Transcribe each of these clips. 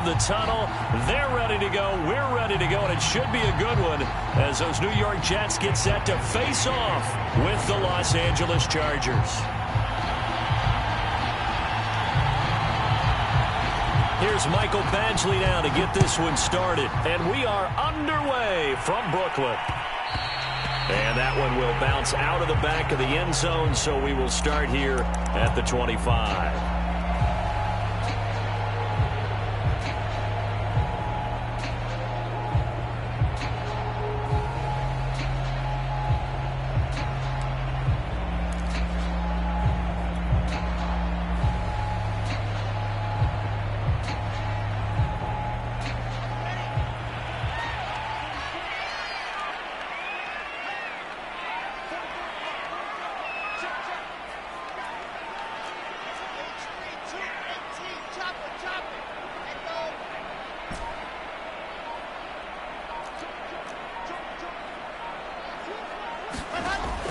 the tunnel. They're ready to go. We're ready to go, and it should be a good one as those New York Jets get set to face off with the Los Angeles Chargers. Here's Michael Badgley now to get this one started. And we are underway from Brooklyn. And that one will bounce out of the back of the end zone, so we will start here at the 25.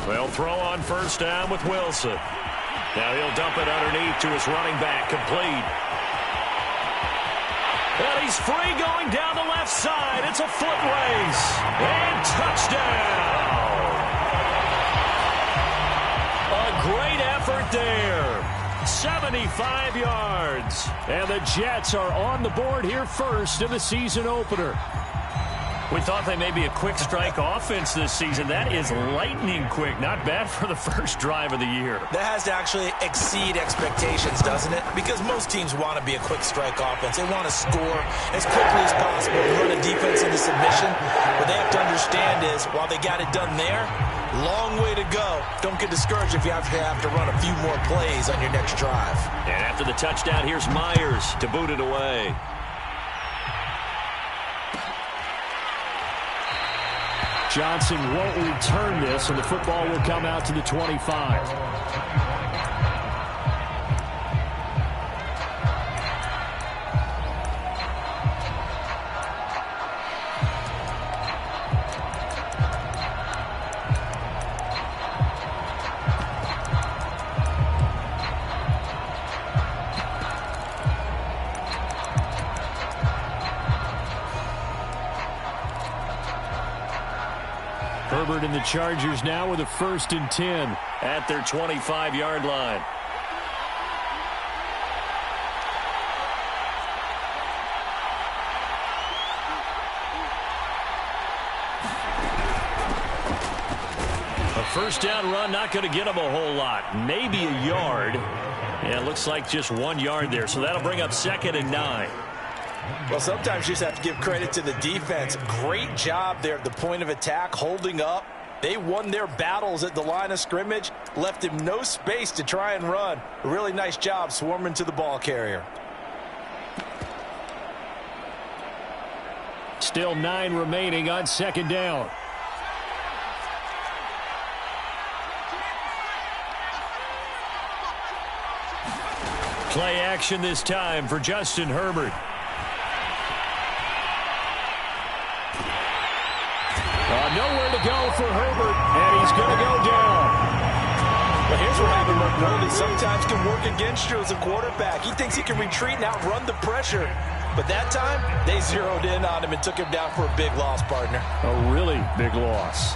They'll throw on first down with Wilson. Now he'll dump it underneath to his running back, complete. And he's free going down the left side. It's a foot race. And touchdown. A great effort there. 75 yards. And the Jets are on the board here first in the season opener. We thought they may be a quick strike offense this season. That is lightning quick. Not bad for the first drive of the year. That has to actually exceed expectations, doesn't it? Because most teams want to be a quick strike offense. They want to score as quickly as possible and run a defense into submission. What they have to understand is, while they got it done there, long way to go. Don't get discouraged if you have to run a few more plays on your next drive. And after the touchdown, here's Myers to boot it away. Johnson won't return this, and the football will come out to the 25. Herbert and the Chargers now with a 1st and 10 at their 25-yard line. A first down run, not going to get them a whole lot. Maybe a yard. Yeah, it looks like just 1 yard there, so that'll bring up 2nd and 9. Well, sometimes you just have to give credit to the defense. Great job there at the point of attack, holding up. They won their battles at the line of scrimmage, left him no space to try and run. A really nice job swarming to the ball carrier. Still 9 remaining on 2nd down. Play action this time for Justin Herbert. Nowhere to go for Herbert, and he's going to go down. But here's what Evan McNulty sometimes can work against you as a quarterback. He thinks he can retreat and outrun the pressure. But that time, they zeroed in on him and took him down for a big loss, partner. A really big loss.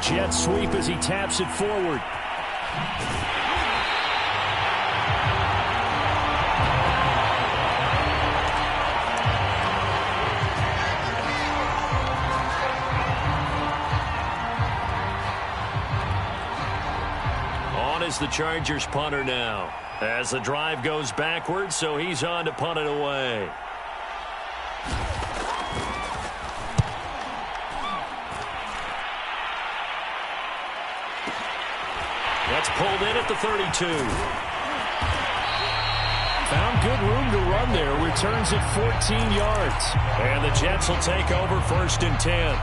Jet sweep as he taps it forward. On is the Chargers punter now. As the drive goes backwards, so he's on to punt it away. That's pulled in at the 32. Found good room to run there. Returns it 14 yards. And the Jets will take over 1st and 10.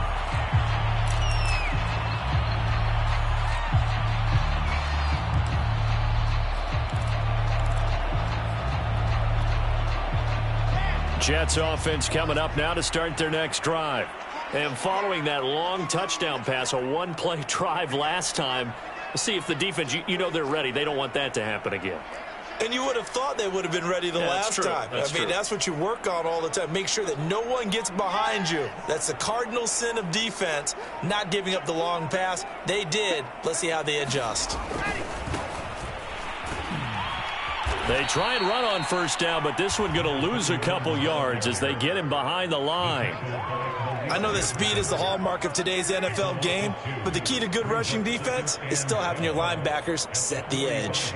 Jets offense coming up now to start their next drive. And following that long touchdown pass, a one-play drive last time, see if the defense, you know they're ready. They don't want that to happen again. And you would have thought they would have been ready the last time. That's what you work on all the time. Make sure that no one gets behind you. That's the cardinal sin of defense, not giving up the long pass. They did. Let's see how they adjust. They try and run on first down, but this one going to lose a couple yards as they get him behind the line. I know that speed is the hallmark of today's NFL game, but the key to good rushing defense is still having your linebackers set the edge.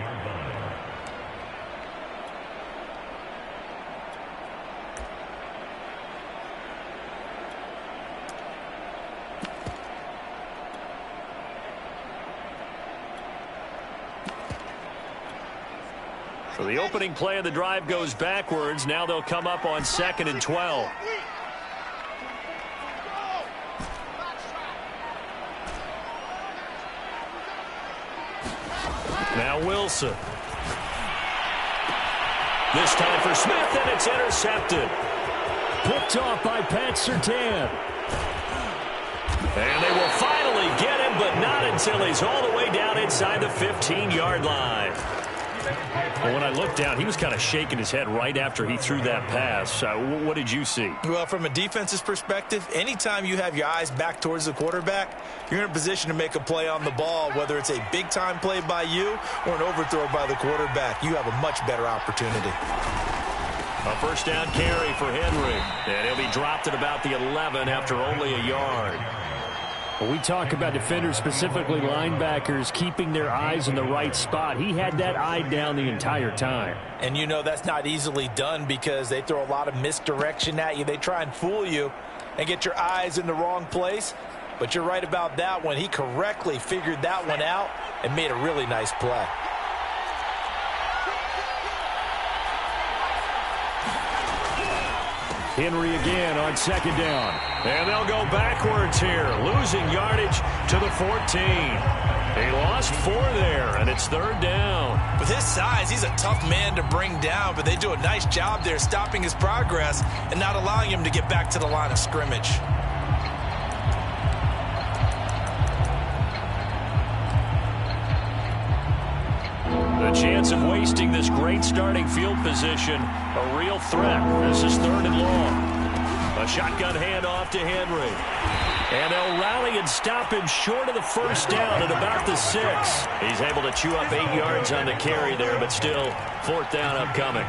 So the opening play of the drive goes backwards. Now they'll come up on 2nd and 12. Now Wilson. This time for Smith, and it's intercepted. Picked off by Pat Surtain. And they will finally get him, but not until he's all the way down inside the 15-yard line. Well, when I looked down, he was kind of shaking his head right after he threw that pass. What did you see? Well, from a defense's perspective, anytime you have your eyes back towards the quarterback, you're in a position to make a play on the ball, whether it's a big-time play by you or an overthrow by the quarterback. You have a much better opportunity. A first down carry for Henry, and he'll be dropped at about the 11 after only a yard. Well, we talk about defenders, specifically linebackers, keeping their eyes in the right spot. He had that eye down the entire time. And you know that's not easily done because they throw a lot of misdirection at you. They try and fool you and get your eyes in the wrong place. But you're right about that one. He correctly figured that one out and made a really nice play. Henry again on 2nd down. And they'll go backwards here, losing yardage to the 14. He lost 4 there, and it's 3rd down. With his size, he's a tough man to bring down, but they do a nice job there stopping his progress and not allowing him to get back to the line of scrimmage. The chance of wasting this great starting field position, a real threat. This is 3rd and long. A shotgun handoff to Henry. And they'll rally and stop him short of the first down at about the 6. He's able to chew up 8 yards on the carry there, but still 4th down upcoming.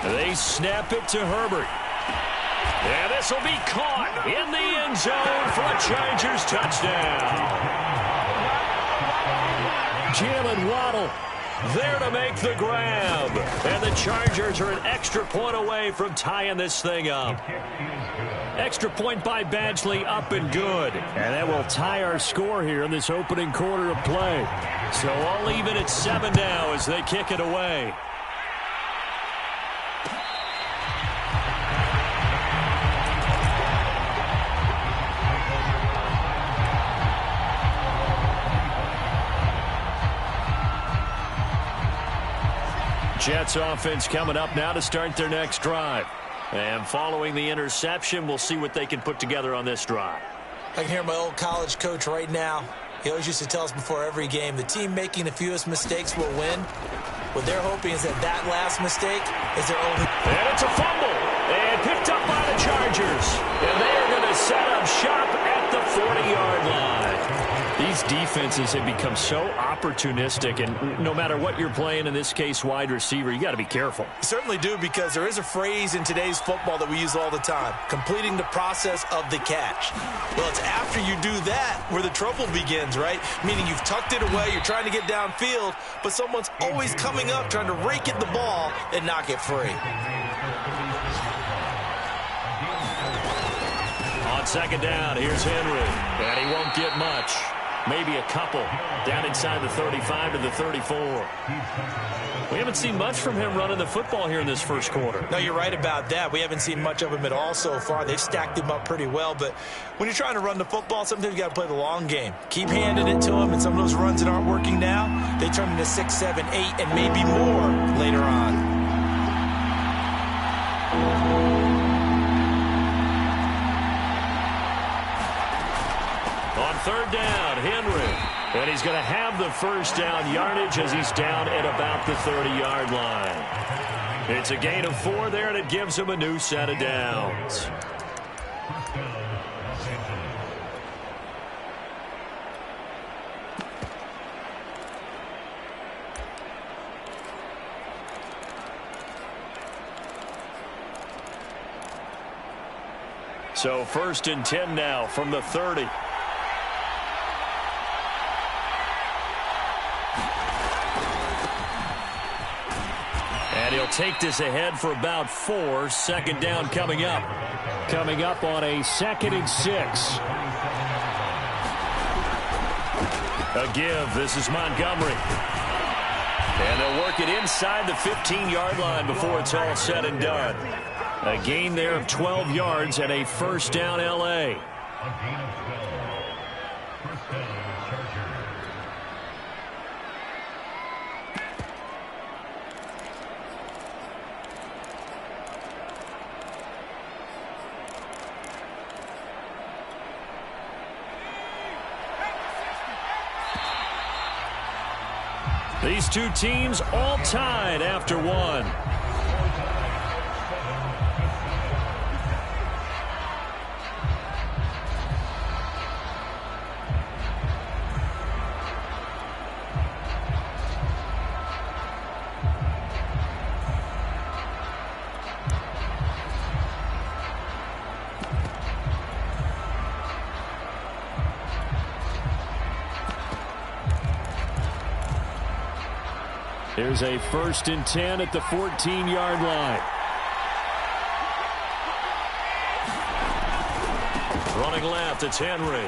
They snap it to Herbert. And this will be caught in the end zone for a Chargers touchdown. Jalen Waddle there to make the grab. And the Chargers are an extra point away from tying this thing up. Extra point by Badgley, up and good. And that will tie our score here in this opening quarter of play. So all even at 7 now as they kick it away. Jets offense coming up now to start their next drive. And following the interception, we'll see what they can put together on this drive. I can hear my old college coach right now. He always used to tell us before every game, the team making the fewest mistakes will win. What they're hoping is that that last mistake is their only... And it's a fumble. And picked up by the Chargers. And they are going to set up shop at the 40-yard line. These defenses have become so opportunistic, and no matter what you're playing, in this case wide receiver, you got to be careful. You certainly do, because there is a phrase in today's football that we use all the time, completing the process of the catch. Well, it's after you do that where the trouble begins, right? Meaning you've tucked it away, you're trying to get downfield, but someone's always coming up trying to rake at the ball and knock it free. On 2nd down, here's Henry, and he won't get much. maybe a couple down inside the 35 to the 34. We haven't seen much from him running the football here in this first quarter. No, you're right about that. We haven't seen much of him at all so far. They've stacked him up pretty well, but when you're trying to run the football, sometimes you got to play the long game. Keep handing it to him, and some of those runs that aren't working now, they turn into 6, 7, 8, and maybe more later on. On third down, Henry. And he's going to have the first down yardage as he's down at about the 30-yard line. It's a gain of 4 there, and it gives him a new set of downs. So 1st and 10 now from the 30. And he'll take this ahead for about 4. 2nd down coming up. Coming up on a 2nd and 6. A give. This is Montgomery. And they'll work it inside the 15-yard line before it's all said and done. A gain there of 12 yards and a 1st down L.A. These two teams all tied after 1. Here's a 1st and 10 at the 14-yard line. Running left, it's Henry.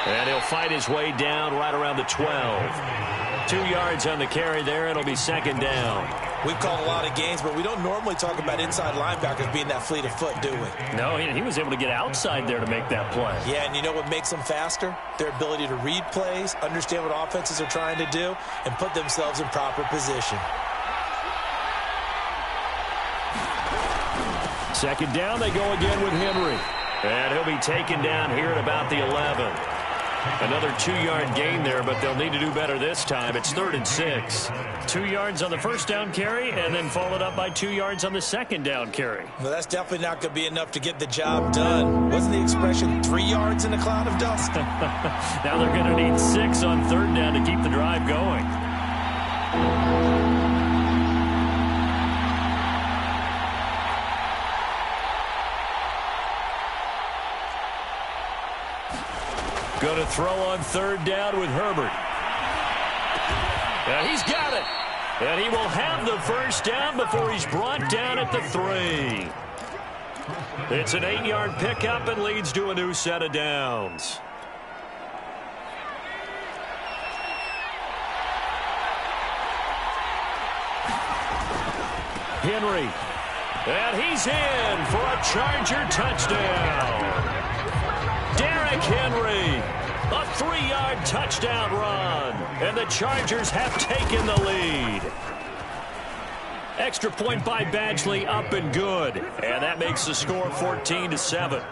And he'll fight his way down right around the 12. 2 yards on the carry there. It'll be 2nd down. We've called a lot of games, but we don't normally talk about inside linebackers being that fleet of foot, do we? No, he was able to get outside there to make that play. Yeah, and you know what makes them faster? Their ability to read plays, understand what offenses are trying to do, and put themselves in proper position. 2nd down, they go again with Henry. And he'll be taken down here at about the 11. Another 2-yard gain there, but they'll need to do better this time. It's 3rd and 6. 2 yards on the 1st down carry, and then followed up by 2 yards on the 2nd down carry. Well, that's definitely not going to be enough to get the job done. Wasn't the expression 3 yards in a cloud of dust? Now they're going to need 6 on 3rd down to keep the drive going. Going to throw on 3rd down with Herbert. And he's got it. And he will have the first down before he's brought down at the 3. It's an 8-yard pickup and leads to a new set of downs. Henry. And he's in for a Charger touchdown. Derrick Henry. A 3-yard touchdown run. And the Chargers have taken the lead. Extra point by Badgley, up and good. And that makes the score 14-7.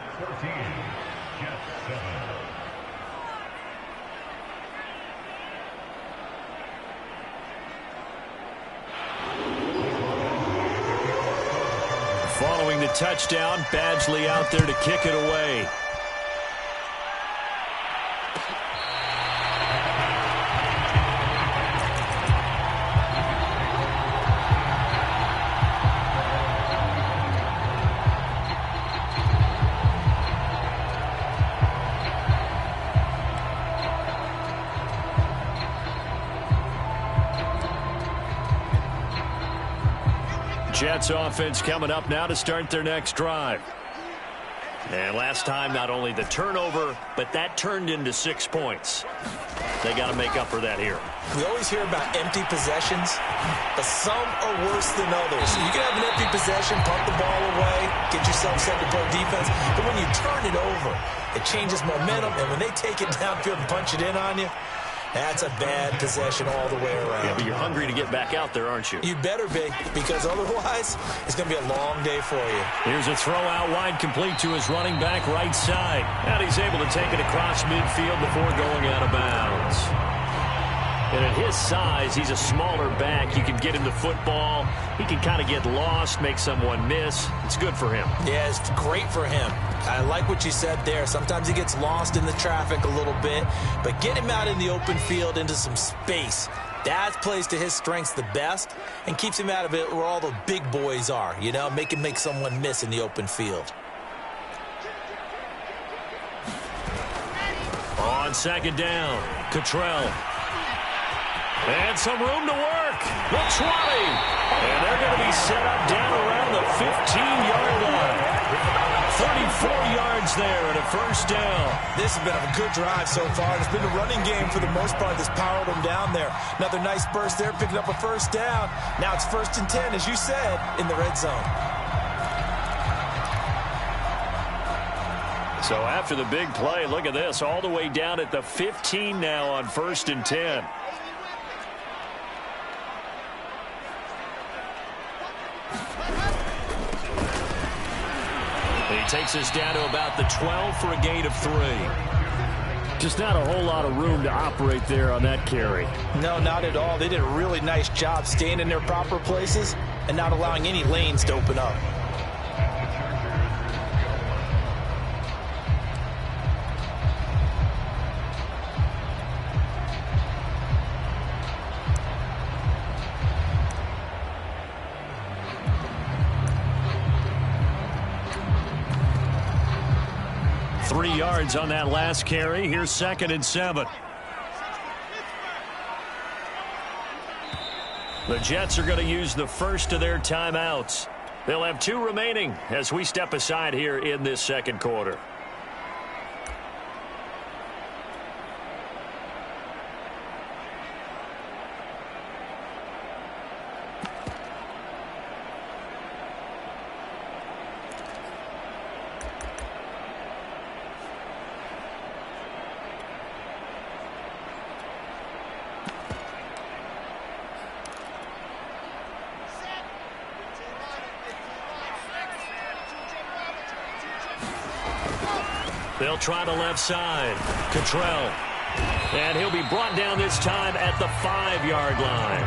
Following the touchdown, Badgley out there to kick it away. Jets offense coming up now to start their next drive. And last time, not only the turnover, but that turned into 6 points. They got to make up for that here. We always hear about empty possessions, but some are worse than others. You can have an empty possession, punt the ball away, get yourself set to play defense, but when you turn it over, it changes momentum, and when they take it downfield and punch it in on you, that's a bad possession all the way around. Yeah, but you're hungry to get back out there, aren't you? You better be, because otherwise, it's going to be a long day for you. Here's a throw out wide, complete to his running back right side. And he's able to take it across midfield before going out of bounds. And at his size, he's a smaller back. You can get him the football. He can kind of get lost, make someone miss. It's good for him. Yeah, it's great for him. I like what you said there. Sometimes he gets lost in the traffic a little bit, but get him out in the open field into some space. That plays to his strengths the best and keeps him out of it where all the big boys are, you know, make him make someone miss in the open field. On second down, Cottrell. And some room to work. The 20. And they're going to be set up down around the 15-yard line. 34 yards there and a first down. This has been a good drive so far. It's been a running game for the most part that's powered them down there. Another nice burst there, picking up a first down. Now it's 1st and 10, as you said, in the red zone. So after the big play, look at this, all the way down at the 15 now on 1st and 10. He takes us down to about the 12 for a gain of 3. Just not a whole lot of room to operate there on that carry. No, not at all. They did a really nice job staying in their proper places and not allowing any lanes to open up. Yards on that last carry. Here's 2nd and 7. The Jets are going to use the first of their timeouts. They'll have 2 remaining as we step aside here in this second quarter. They'll try the left side. Cottrell. And he'll be brought down this time at the 5-yard line.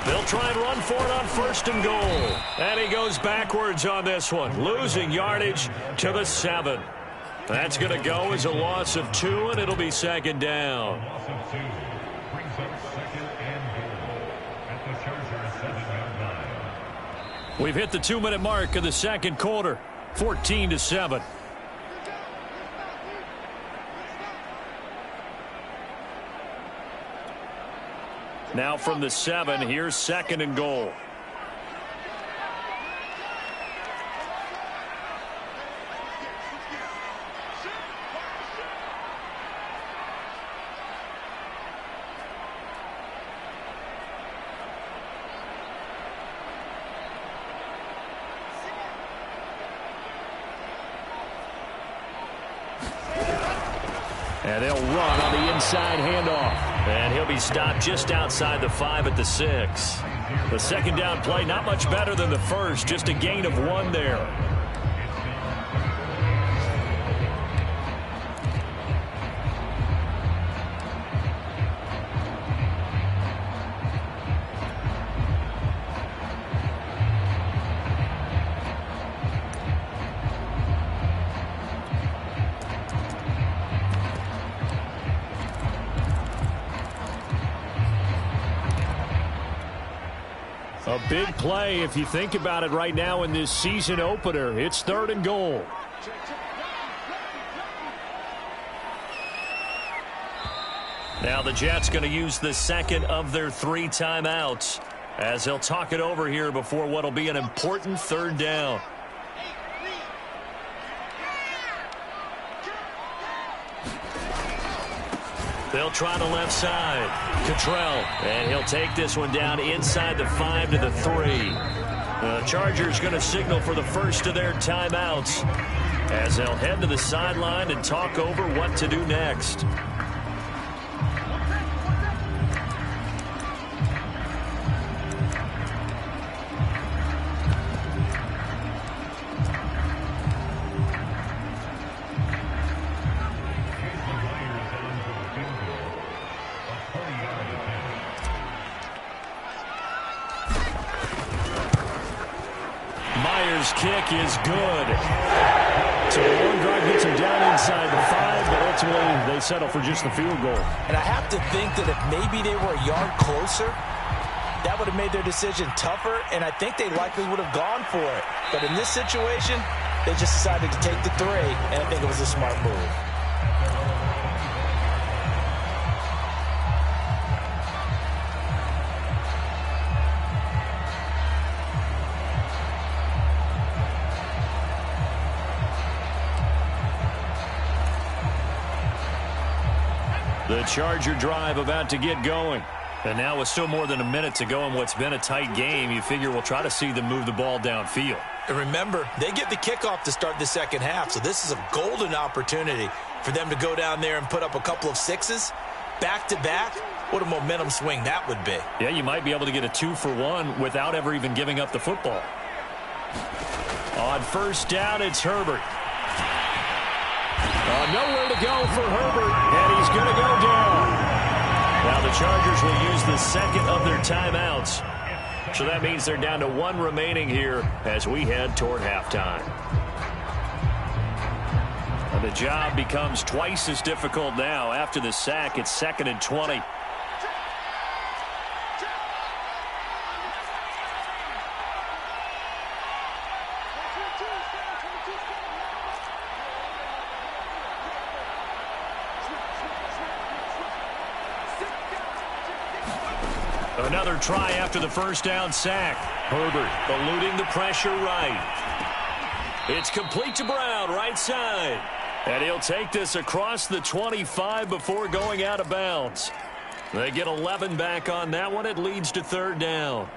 They'll try and run for it on 1st and goal. And he goes backwards on this one, losing yardage to the 7. That's going to go as a loss of 2, and it'll be 2nd down. We've hit the 2-minute mark of the second quarter, 14-7. Now from the 7, here's 2nd and goal. And they'll run on the inside handoff. And he'll be stopped just outside the 5 at the 6. The second down play, not much better than the first, just a gain of 1 there. A big play if you think about it right now in this season opener. It's 3rd and goal. Now the Jets going to use the second of their 3 timeouts as they'll talk it over here before what will be an important third down. They'll try the left side. Cottrell, and he'll take this one down inside the 5 to the 3. The Chargers going to signal for the first of their timeouts as they'll head to the sideline and talk over what to do next. Kick is good. So the long drive gets him down inside the 5, but ultimately they settle for just the field goal. And I have to think that if maybe they were a yard closer, that would have made their decision tougher, and I think they likely would have gone for it. But in this situation, they just decided to take the 3, and I think it was a smart move. The Charger drive about to get going. And now with still more than a minute to go in what's been a tight game, you figure we'll try to see them move the ball downfield. And remember, they get the kickoff to start the second half, so this is a golden opportunity for them to go down there and put up a couple of 6s back-to-back. What a momentum swing that would be. Yeah, you might be able to get a 2-for-1 without ever even giving up the football. On first down, it's Herbert. Nowhere to go for Herbert, and he's going to go down. Now the Chargers will use the second of their timeouts. So that means they're down to 1 remaining here as we head toward halftime. And the job becomes twice as difficult now. After the sack, it's 2nd and 20. Another try after the first down sack. Herbert eluding the pressure right. It's complete to Brown, right side. And he'll take this across the 25 before going out of bounds. They get 11 back on that one. It leads to 3rd down.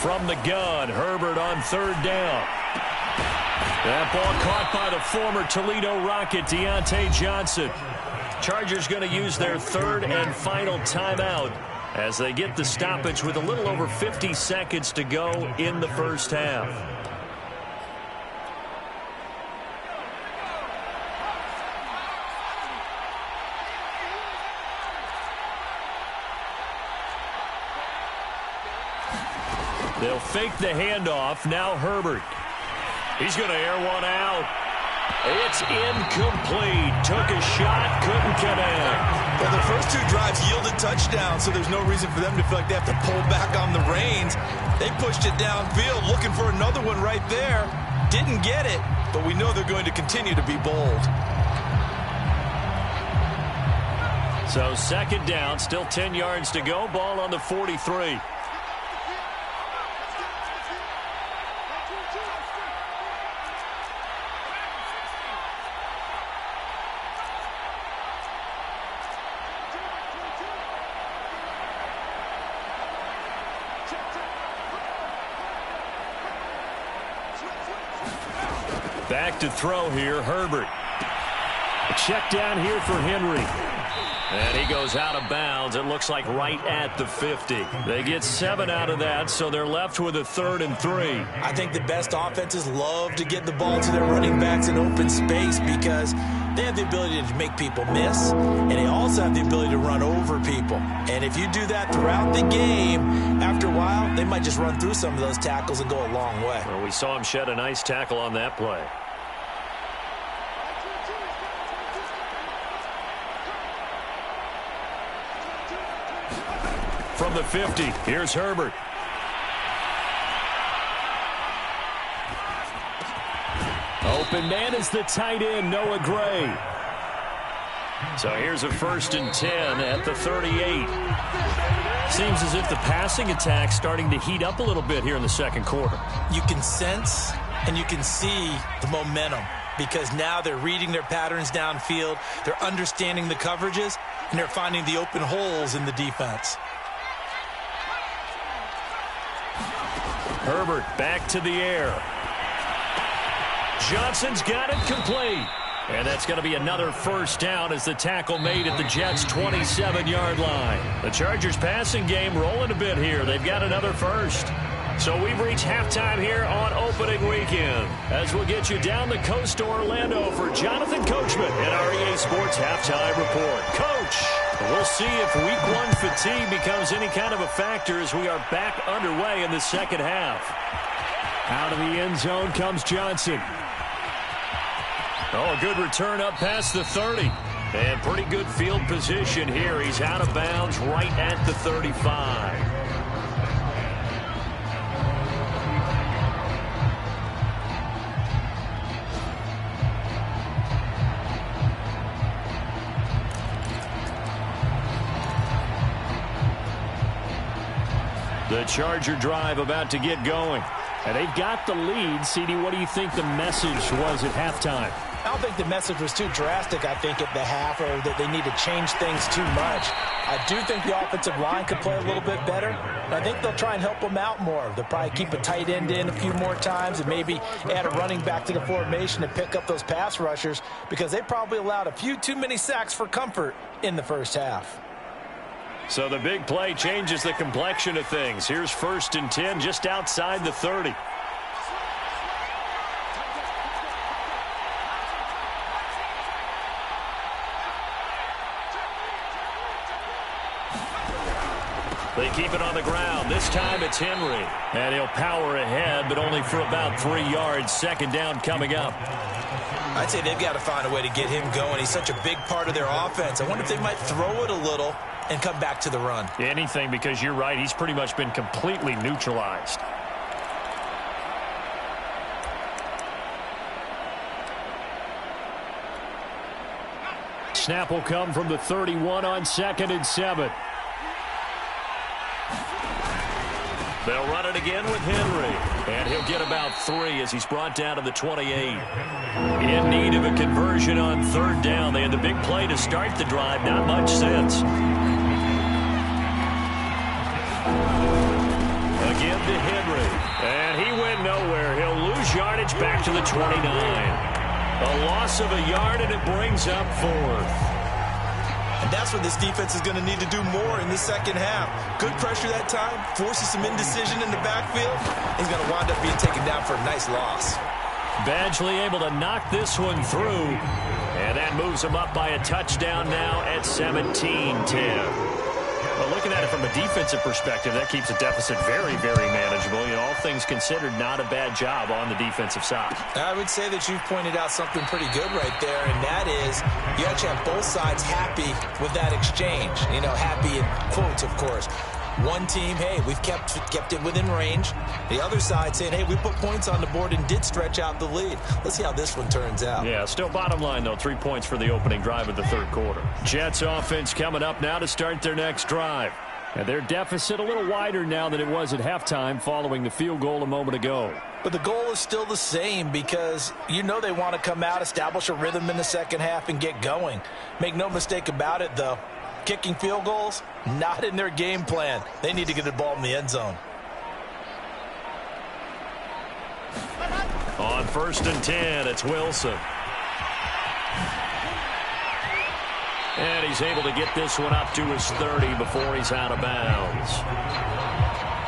From the gun, Herbert on 3rd down. That ball caught by the former Toledo Rocket, Deontay Johnson. Chargers going to use their 3rd and final timeout as they get the stoppage with a little over 50 seconds to go in the first half. They'll fake the handoff. Now Herbert. He's going to air one out. It's incomplete. Took a shot, couldn't connect. Well, the first 2 drives yielded touchdowns, so there's no reason for them to feel like they have to pull back on the reins. They pushed it downfield, looking for another one right there. Didn't get it, but we know they're going to continue to be bold. So 2nd down, still 10 yards to go. Ball on the 43. Back to throw here, Herbert. A check down here for Henry. And he goes out of bounds. It looks like right at the 50. They get 7 out of that, so they're left with a 3rd and 3. I think the best offenses love to get the ball to their running backs in open space because they have the ability to make people miss, and they also have the ability to run over people. And if you do that throughout the game, after a while, they might just run through some of those tackles and go a long way. Well, we saw him shed a nice tackle on that play. From the 50, here's Herbert. Open man is the tight end, Noah Gray. So here's a 1st and 10 at the 38. Seems as if the passing attack's starting to heat up a little bit here in the second quarter. You can sense and you can see the momentum because now they're reading their patterns downfield, they're understanding the coverages, and they're finding the open holes in the defense. Herbert back to the air. Johnson's got it complete. And that's going to be another 1st down as the tackle made at the Jets' 27-yard line. The Chargers passing game rolling a bit here. They've got another 1st. So we've reached halftime here on opening weekend. As we'll get you down the coast to Orlando for Jonathan Coachman at our EA Sports Halftime Report. Coach, we'll see if Week 1 fatigue becomes any kind of a factor as we are back underway in the second half. Out of the end zone comes Johnson. Oh, a good return up past the 30. And pretty good field position here. He's out of bounds right at the 35. The Charger drive about to get going. And they've got the lead. CD, what do you think the message was at halftime? I don't think the message was too drastic, I think, at the half, or that they need to change things too much. I do think the offensive line could play a little bit better. And I think they'll try and help them out more. They'll probably keep a tight end in a few more times and maybe add a running back to the formation to pick up those pass rushers because they probably allowed a few too many sacks for comfort in the first half. So the big play changes the complexion of things. Here's 1st and 10 just outside the 30. They keep it on the ground. This time it's Henry. And he'll power ahead, but only for about 3 yards. 2nd down coming up. I'd say they've got to find a way to get him going. He's such a big part of their offense. I wonder if they might throw it a little and come back to the run. Anything, because you're right. He's pretty much been completely neutralized. Snap will come from the 31 on 2nd and 7. They'll run it again with Henry. And he'll get about 3 as he's brought down to the 28. In need of a conversion on 3rd down. They had the big play to start the drive. Not much sense. Again to Henry. And he went nowhere. He'll lose yardage back to the 29. A loss of a yard, and it brings up 4th. And that's what this defense is going to need to do more in the second half. Good pressure that time, forces some indecision in the backfield. He's going to wind up being taken down for a nice loss. Badgley able to knock this one through. And that moves him up by a touchdown now at 17-10. Well, looking at it from a defensive perspective, that keeps the deficit very, very manageable. You know, all things considered, not a bad job on the defensive side. I would say that you've pointed out something pretty good right there, and that is you actually have both sides happy with that exchange. You know, happy in quotes, of course. One team, hey, we've kept it within range. The other side saying, hey, we put points on the board and did stretch out the lead. Let's see how this one turns out. Yeah, still bottom line, though, 3 points for the opening drive of the 3rd quarter. Jets offense coming up now to start their next drive. And their deficit a little wider now than it was at halftime following the field goal a moment ago. But the goal is still the same because you know they want to come out, establish a rhythm in the second half, and get going. Make no mistake about it, though. Kicking field goals, not in their game plan. They need to get the ball in the end zone. On 1st and 10, it's Wilson. And he's able to get this one up to his 30 before he's out of bounds.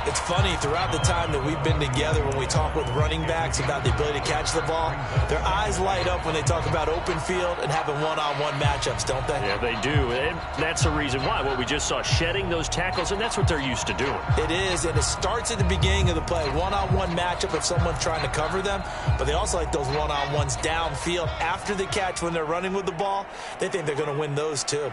It's funny, throughout the time that we've been together, when we talk with running backs about the ability to catch the ball, their eyes light up when they talk about open field and having one-on-one matchups, don't they? Yeah, they do. And that's the reason why. Well, we just saw shedding those tackles, and that's what they're used to doing. It is, and it starts at the beginning of the play. One-on-one matchup if someone's trying to cover them, but they also like those one-on-ones downfield after the catch when they're running with the ball. They think they're going to win those too.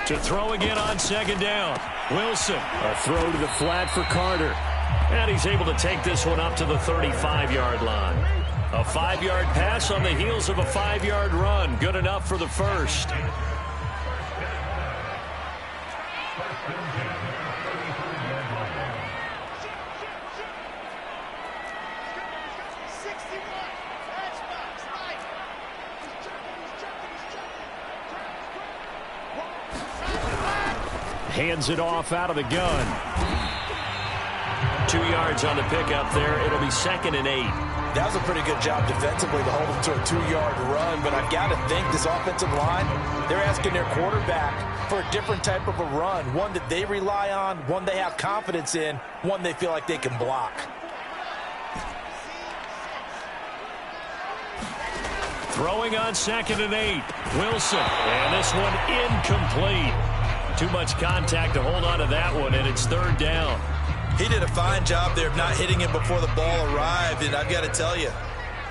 To throw again on second down. Wilson. A throw to the flat for Carter. And he's able to take this one up to the 35-yard line. A 5-yard pass on the heels of a 5-yard run. Good enough for the first. Hands it off out of the gun. 2 yards on the pickup there. It'll be 2nd and 8. That was a pretty good job defensively to hold him to a 2-yard run, but I've got to think this offensive line, they're asking their quarterback for a different type of a run, one that they rely on, one they have confidence in, one they feel like they can block. Throwing on 2nd and 8. Wilson. And this one incomplete. Too much contact to hold on to that one, and it's 3rd down. He did a fine job there of not hitting him before the ball arrived, and I've got to tell you,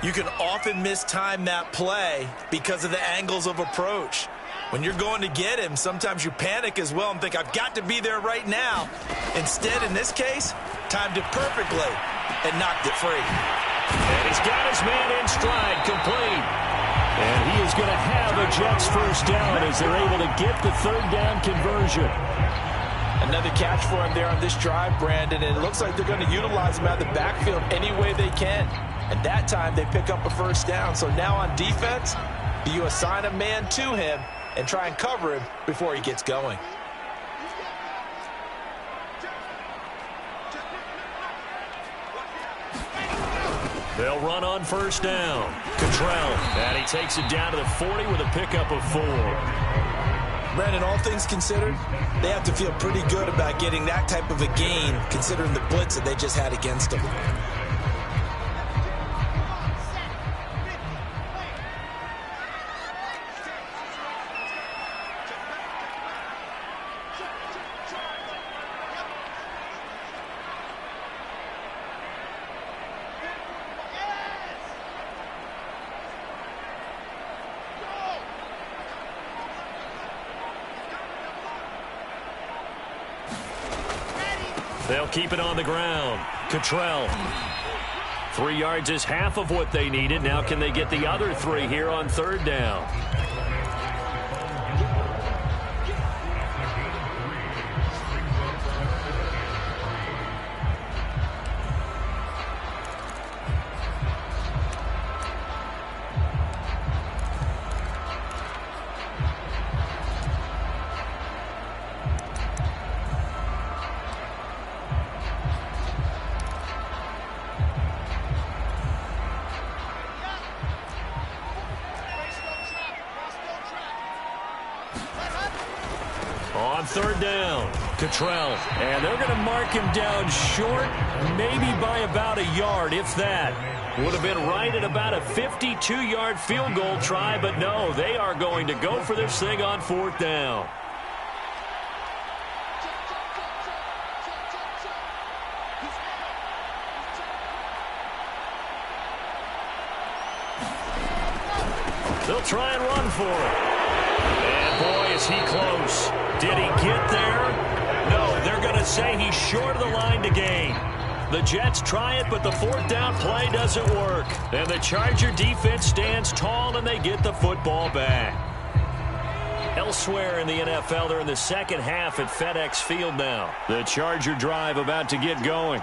you can often mistime that play because of the angles of approach. When you're going to get him, sometimes you panic as well and think, I've got to be there right now. Instead, in this case, timed it perfectly and knocked it free. And he's got his man in stride, complete. And he is going to have a Jets first down as they're able to get the 3rd down conversion. Another catch for him there on this drive, Brandon, and it looks like they're going to utilize him out of the backfield any way they can. And that time they pick up a first down. So now on defense, do you assign a man to him and try and cover him before he gets going? They'll run on first down. Cottrell, and he takes it down to the 40 with a pickup of 4. Brandon, all things considered, they have to feel pretty good about getting that type of a gain considering the blitz that they just had against them. They'll keep it on the ground. Cottrell. 3 yards is half of what they needed. Now can they get the other 3 here on 3rd down? On 3rd down, Cottrell. And they're going to mark him down short, maybe by about a yard, if that. Would have been right at about a 52-yard field goal try, but no, they are going to go for this thing on 4th down. They'll try and run for it. And boy, is he close. Did he get there? No, they're going to say he's short of the line to gain. The Jets try it, but the 4th down play doesn't work. And the Charger defense stands tall, and they get the football back. Elsewhere in the NFL, they're in the second half at FedEx Field now. The Charger drive about to get going.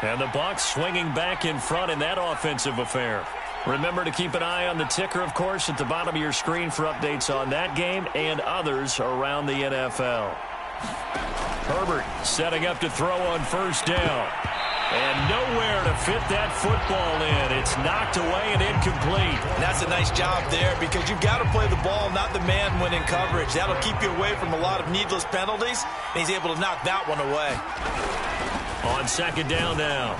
And the Bucs swinging back in front in that offensive affair. Remember to keep an eye on the ticker, of course, at the bottom of your screen for updates on that game and others around the NFL. Herbert setting up to throw on 1st down. And nowhere to fit that football in. It's knocked away and incomplete. And that's a nice job there because you've got to play the ball, not the man when in coverage. That'll keep you away from a lot of needless penalties, and he's able to knock that one away. On second down now,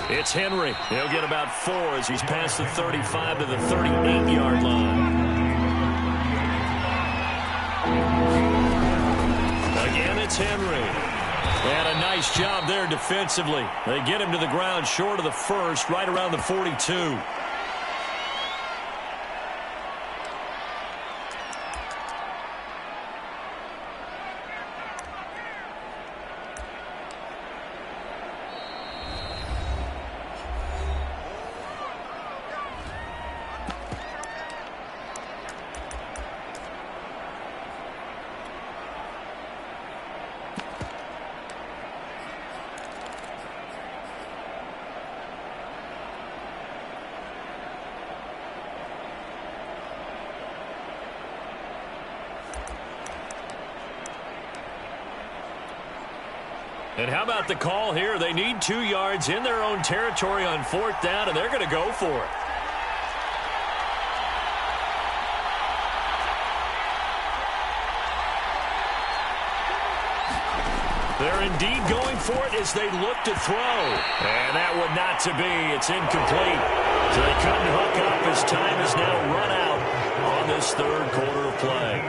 it's Henry. He'll get about 4 as he's past the 35 to the 38-yard line. Again, it's Henry. And a nice job there defensively. They get him to the ground short of the first, right around the 42. And how about the call here? They need 2 yards in their own territory on 4th down, and they're going to go for it. They're indeed going for it as they look to throw. And that one not to be. It's incomplete. So they couldn't hook up as time is now run out on this 3rd quarter of play.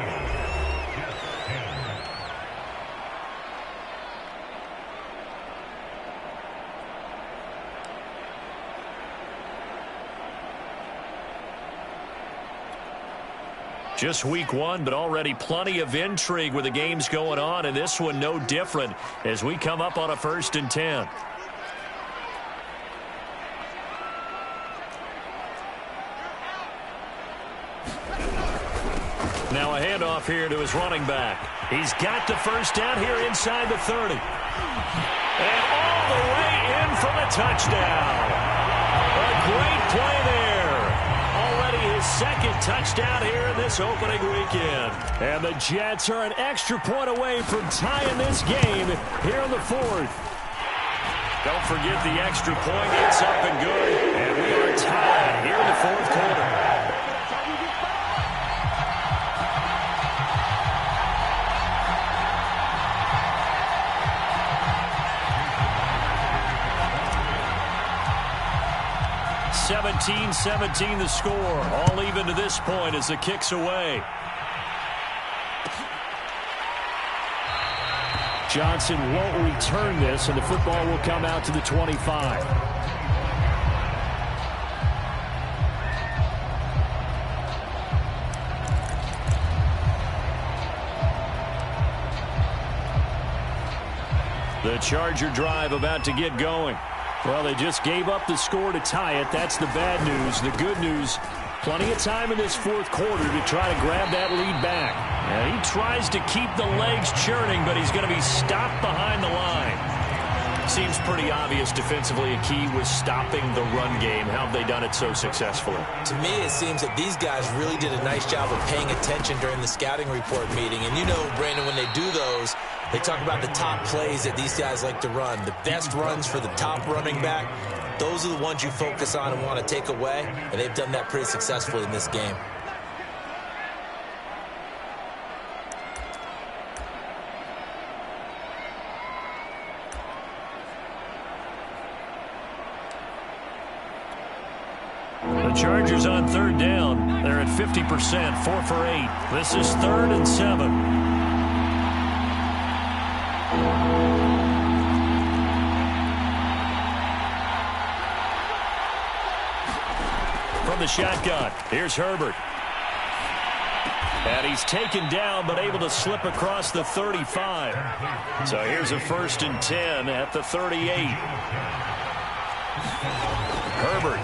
Just week 1, but already plenty of intrigue with the games going on, and this one no different as we come up on a 1st and 10. Now a handoff here to his running back. He's got the first down here inside the 30. And all the way in for the touchdown. A great play there. His 2nd touchdown here in this opening weekend. And the Jets are an extra point away from tying this game here in the 4th. Don't forget the extra point. It's up and good. And we are tied here in the 4th quarter. (17-17) the score. All even to this point as the kick's away. Johnson won't return this, and the football will come out to the 25. The Charger drive about to get going. Well, they just gave up the score to tie it. That's the bad news. The good news, plenty of time in this 4th quarter to try to grab that lead back. And he tries to keep the legs churning, but he's going to be stopped behind the line. Seems pretty obvious defensively a key was stopping the run game. How have they done it so successfully? To me, it seems that these guys really did a nice job of paying attention during the scouting report meeting. And you know, Brandon, when they do those, they talk about the top plays that these guys like to run. The best runs for the top running back, those are the ones you focus on and want to take away. And they've done that pretty successfully in this game. The Chargers on 3rd down. They're at 50%, 4 for 8. This is 3rd and 7. From the shotgun, here's Herbert. And he's taken down, but able to slip across the 35. So here's a 1st and 10 at the 38. Herbert.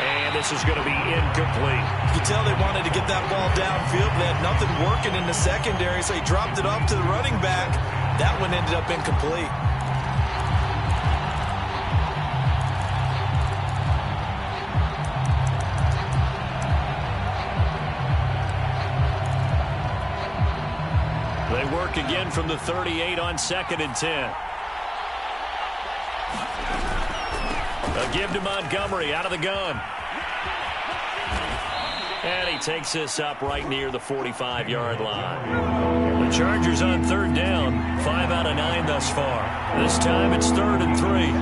And this is going to be incomplete. You can tell they wanted to get that ball downfield, but they had nothing working in the secondary, so he dropped it off to the running back. That one ended up incomplete. They work again from the 38 on 2nd and 10. A give to Montgomery out of the gun. And he takes this up right near the 45-yard line. The Chargers on third down, 5 out of 9 thus far. This time it's 3rd and 3.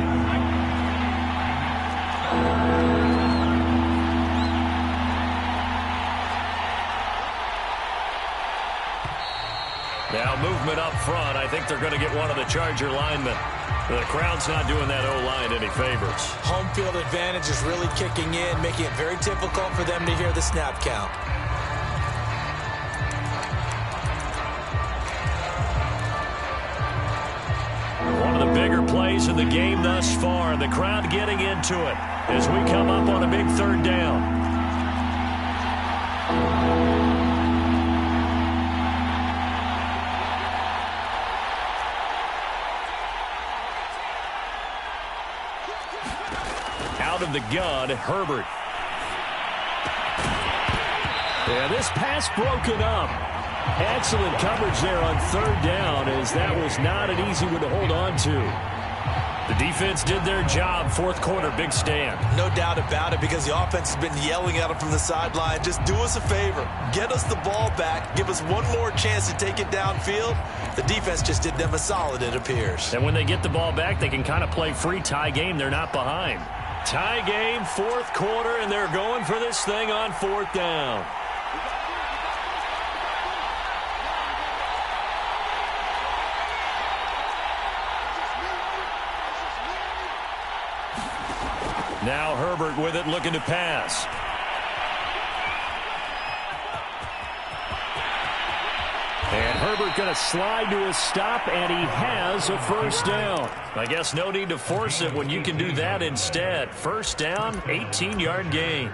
Now movement up front. I think they're going to get one of the Charger linemen. The crowd's not doing that O-line any favors. Home field advantage is really kicking in, making it very difficult for them to hear the snap count. One of the bigger plays in the game thus far. The crowd getting into it as we come up on a big 3rd down. Out of the gun, Herbert. Yeah, this pass broken up. Excellent coverage there on 3rd down, as that was not an easy one to hold on to. The defense did their job. 4th quarter, big stand. No doubt about it, because the offense has been yelling at them from the sideline. Just do us a favor. Get us the ball back. Give us one more chance to take it downfield. The defense just did them a solid, it appears. And when they get the ball back, they can kind of play free tie game. They're not behind. Tie game, 4th quarter, and they're going for this thing on 4th down. Now Herbert with it, looking to pass. And Herbert going to slide to a stop, and he has a 1st down. I guess no need to force it when you can do that instead. 1st down, 18-yard gain.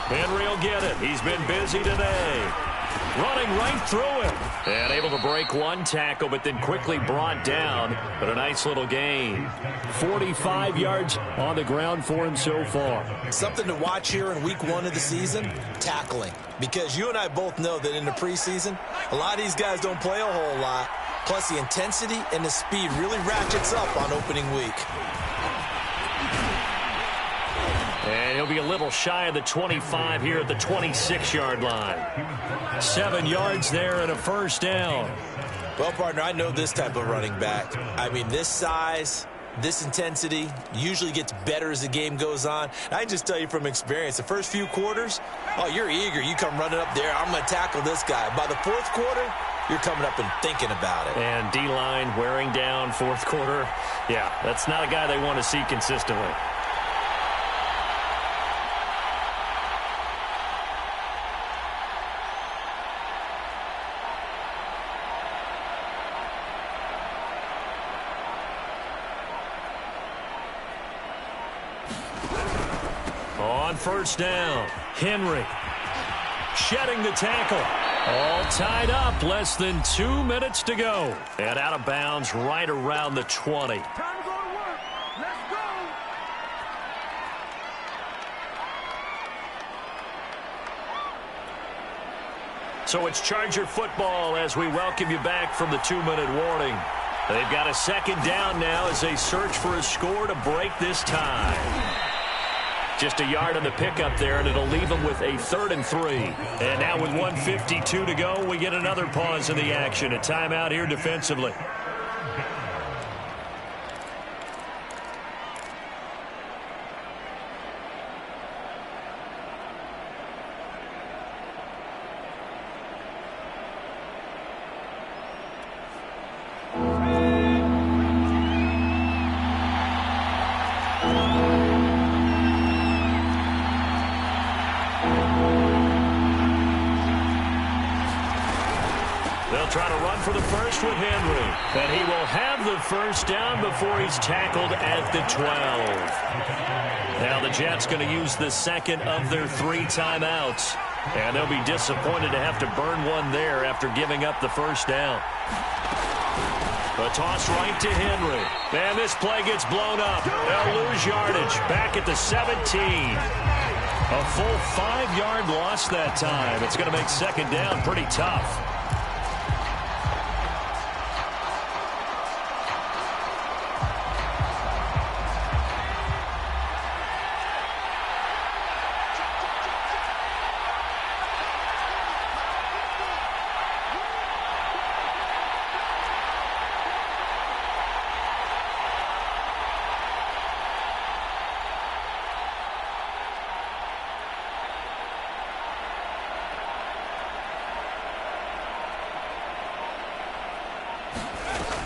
Henry will get it. He's been busy today. Running right through him. And able to break one tackle, but then quickly brought down. But a nice little gain. 45 yards on the ground for him so far. Something to watch here in week 1 of the season, tackling. Because you and I both know that in the preseason, a lot of these guys don't play a whole lot. Plus the intensity and the speed really ratchets up on opening week. And he'll be a little shy of the 25 here at the 26-yard line. 7 yards there and a 1st down. Well, partner, I know this type of running back. I mean, this size, this intensity usually gets better as the game goes on. And I can just tell you from experience, the first few quarters, oh, you're eager. You come running up there, I'm going to tackle this guy. By the 4th quarter, you're coming up and thinking about it. And D-line wearing down 4th quarter. Yeah, that's not a guy they want to see consistently. On 1st down, Henry shedding the tackle. All tied up, less than 2 minutes to go. And out of bounds right around the 20. Time to go to work. Let's go. So it's Charger football as we welcome you back from the 2-minute warning. They've got a 2nd down now as they search for a score to break this tie. Just a yard on the pickup there, and it'll leave them with a 3rd and 3. And now with 1:52 to go, we get another pause in the action. A timeout here defensively. They'll try to run for the first with Henry. And he will have the 1st down before he's tackled at the 12. Now the Jets going to use the 2nd of their 3 timeouts. And they'll be disappointed to have to burn one there after giving up the 1st down. A toss right to Henry. And this play gets blown up. They'll lose yardage back at the 17. A full 5-yard loss that time. It's going to make second down pretty tough.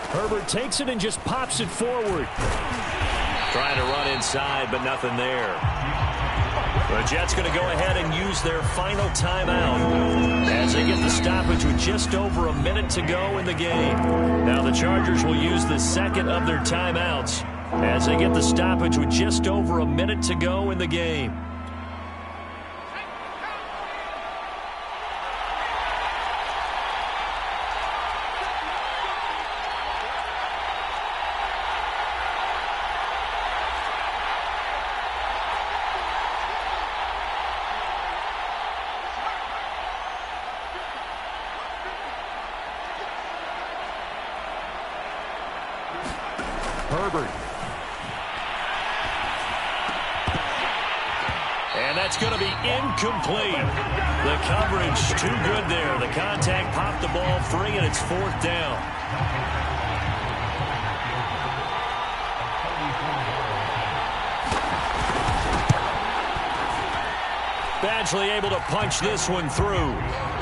Herbert takes it and just pops it forward. Trying to run inside, but nothing there. The Jets going to go ahead and use their final timeout as they get the stoppage with just over a minute to go in the game. Now the Chargers will use the second of their timeouts as they get the stoppage with just over a minute to go in the game. Herbert. And that's going to be incomplete. The coverage too good there. The contact popped the ball free, and it's fourth down. Badgley able to punch this one through.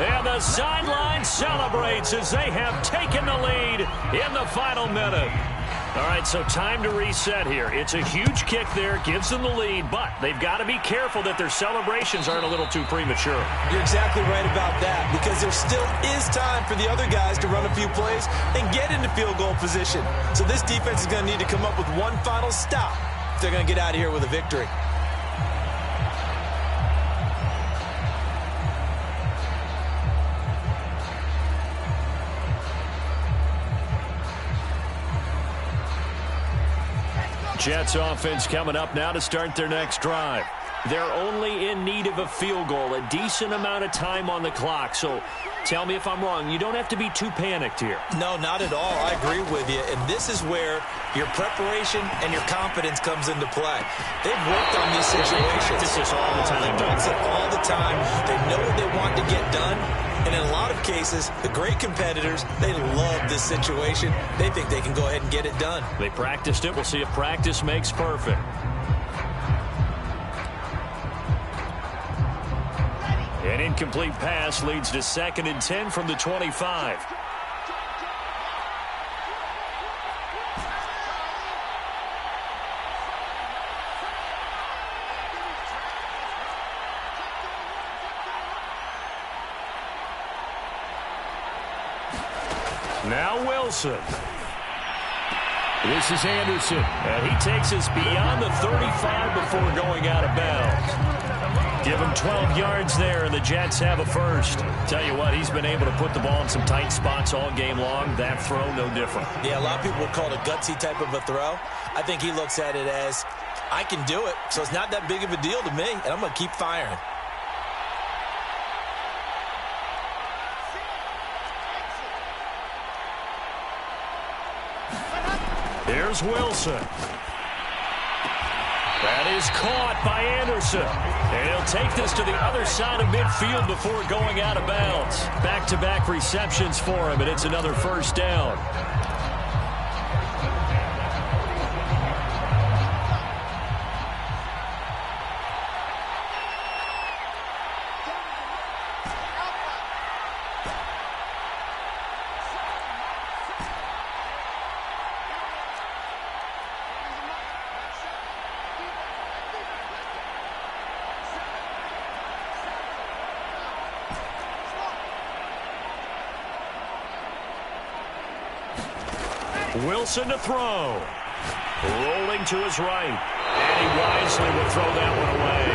And the sideline celebrates as they have taken the lead in the final minute. All right, so time to reset here. It's a huge kick there, gives them the lead, but they've got to be careful that their celebrations aren't a little too premature. You're exactly right about that, because there still is time for the other guys to run a few plays and get into field goal position. So this defense is going to need to come up with one final stop if they're going to get out of here with a victory. Jets offense coming up now to start their next drive. They're only in need of a field goal, a decent amount of time on the clock. So tell me if I'm wrong. You don't have to be too panicked here. No, not at all. I agree with you. And this is where your preparation and your confidence comes into play. They've worked on these situations. They practice this all the time. They practice it all the time. They know what they want to get done. And in a lot of cases, the great competitors, they love this situation. They think they can go ahead and get it done. They practiced it. We'll see if practice makes perfect. An incomplete pass leads to 2nd and 10 from the 25. Now Wilson. This is Anderson. And he takes us beyond the 35 before going out of bounds. Give him 12 yards there, and the Jets have a first. Tell you what, he's been able to put the ball in some tight spots all game long. That throw, no different. Yeah, a lot of people would call it a gutsy type of a throw. I think he looks at it as, I can do it, so it's not that big of a deal to me, and I'm going to keep firing. Here's Wilson. That is caught by Anderson. And he'll take this to the other side of midfield before going out of bounds. Back-to-back receptions for him, and it's another first down. Wilson to throw. Rolling to his right. And he wisely will throw that one away.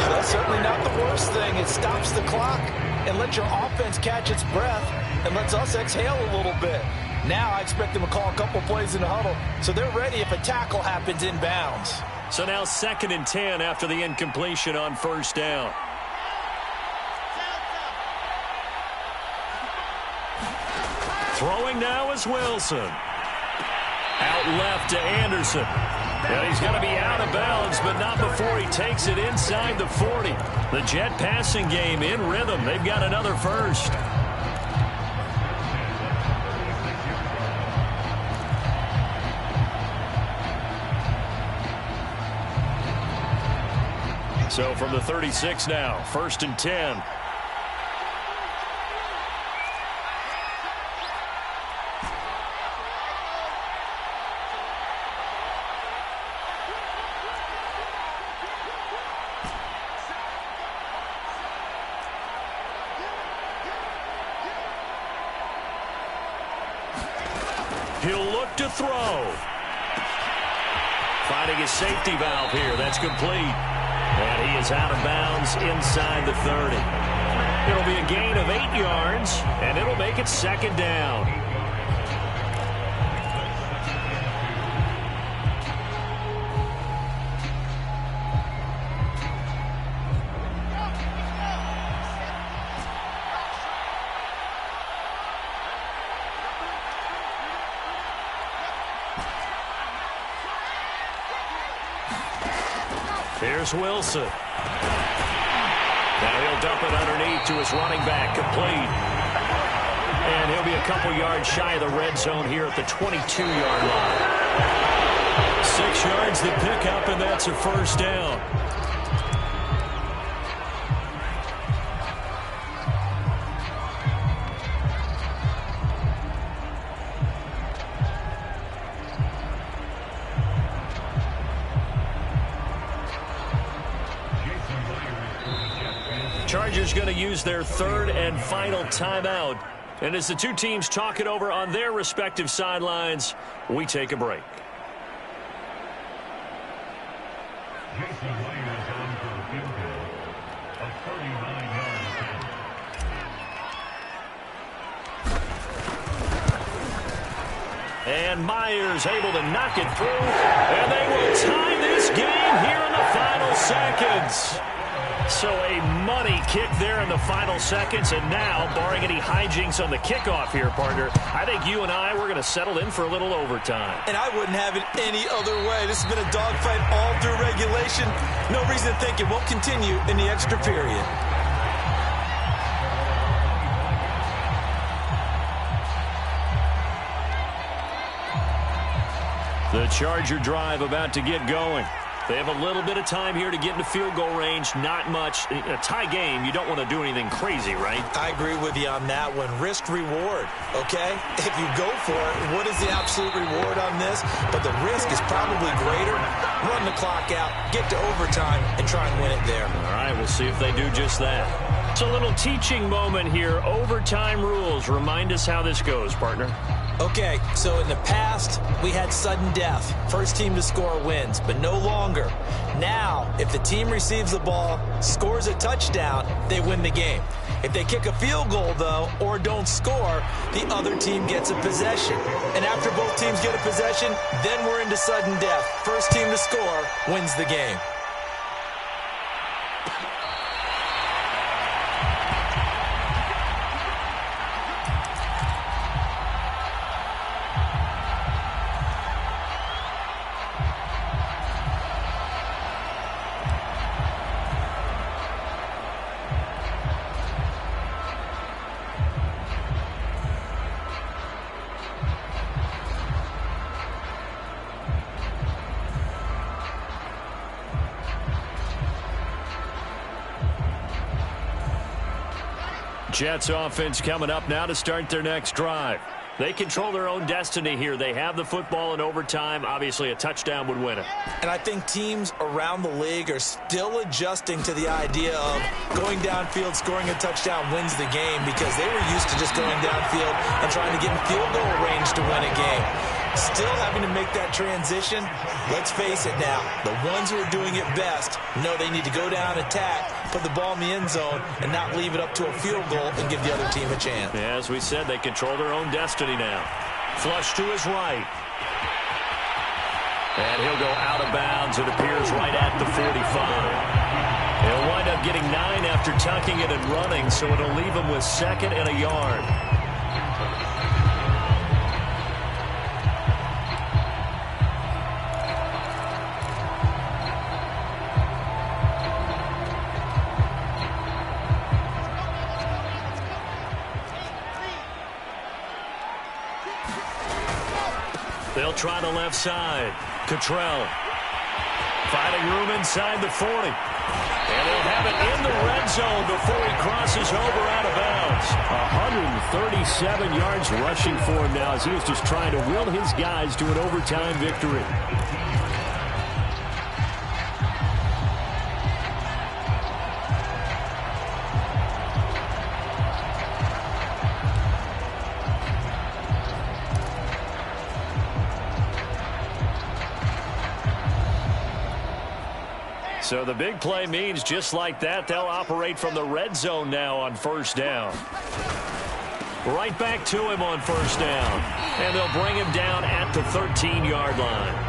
That's certainly not the worst thing. It stops the clock and lets your offense catch its breath and lets us exhale a little bit. Now I expect them to call a couple plays in the huddle so they're ready if a tackle happens inbounds. So now 2nd and 10 after the incompletion on first down. Throwing now is Wilson. Out left to Anderson. And he's going to be out of bounds, but not before he takes it inside the 40. The Jet passing game in rhythm. They've got another first. So from the 36 now, 1st and 10. He'll look to throw. Finding his safety valve here. That's complete. And he is out of bounds inside the 30. It'll be a gain of 8 yards, and it'll make it 2nd down. Here's Wilson. Now he'll dump it underneath to his running back, complete. And he'll be a couple yards shy of the red zone here at the 22-yard line. 6 yards the pickup, and that's a first down. Chargers going to use their 3rd and final timeout. And as the two teams talk it over on their respective sidelines, we take a break. And Myers able to knock it through. And they will tie this game here in the final seconds. So a money kick there in the final seconds, and now, barring any hijinks on the kickoff here, partner, I think you and I, we're going to settle in for a little overtime. And I wouldn't have it any other way. This has been a dogfight all through regulation. No reason to think it won't continue in the extra period. The Charger drive about to get going. They have a little bit of time here to get into field goal range. Not much. In a tie game, you don't want to do anything crazy, right? I agree with you on that one. Risk reward, okay? If you go for it, what is the absolute reward on this? But the risk is probably greater. Run the clock out, get to overtime, and try and win it there. All right, we'll see if they do just that. It's a little teaching moment here. Overtime rules. Remind us how this goes, partner. Okay, so in the past, we had sudden death. First team to score wins, but no longer. Now, if the team receives the ball, scores a touchdown, they win the game. If they kick a field goal, though, or don't score, the other team gets a possession. And after both teams get a possession, then we're into sudden death. First team to score wins the game. Jets offense coming up now to start their next drive. They control their own destiny here. They have the football in overtime. Obviously, a touchdown would win it. And I think teams around the league are still adjusting to the idea of going downfield, scoring a touchdown wins the game, because they were used to just going downfield and trying to get in field goal range to win a game. Still having to make that transition. Let's face it now. The ones who are doing it best know they need to go down, attack, put the ball in the end zone, and not leave it up to a field goal and give the other team a chance. Yeah, as we said, they control their own destiny now. Flush to his right. And he'll go out of bounds. It appears right at the 45. He'll wind up getting 9 after tucking it and running, so it'll leave him with 2nd and a yard. They'll try the left side. Cottrell finding room inside the 40. And they'll have it in the red zone before he crosses over out of bounds. 137 yards rushing for him now as he is just trying to will his guys to an overtime victory. So the big play means just like that, they'll operate from the red zone now on 1st down. Right back to him on 1st down. And they'll bring him down at the 13-yard line.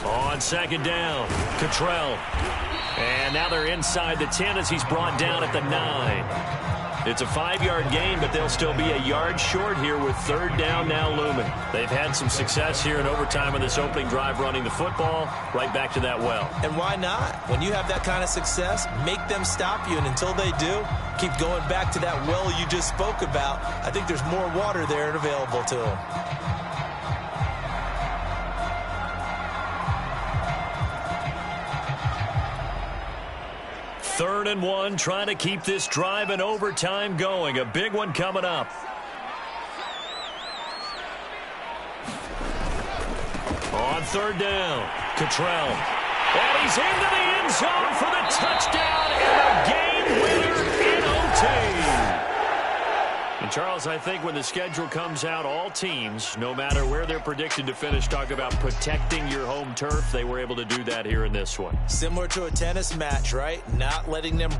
On 2nd down, Cottrell. And now they're inside the 10 as he's brought down at the 9. It's a 5-yard gain, but they'll still be a yard short here with 3rd down now looming. They've had some success here in overtime on this opening drive running the football. Right back to that well. And why not? When you have that kind of success, make them stop you. And until they do, keep going back to that well you just spoke about. I think there's more water there and available to them. 3rd and 1, trying to keep this drive in overtime going. A big one coming up. On 3rd down, Cottrell. And he's into the end zone for the touchdown and a game winner in OT. And, Charles, I think when the schedule comes out, all teams, no matter where they're predicted to finish, talk about protecting your home turf. They were able to do that here in this one. Similar to a tennis match, right? Not letting them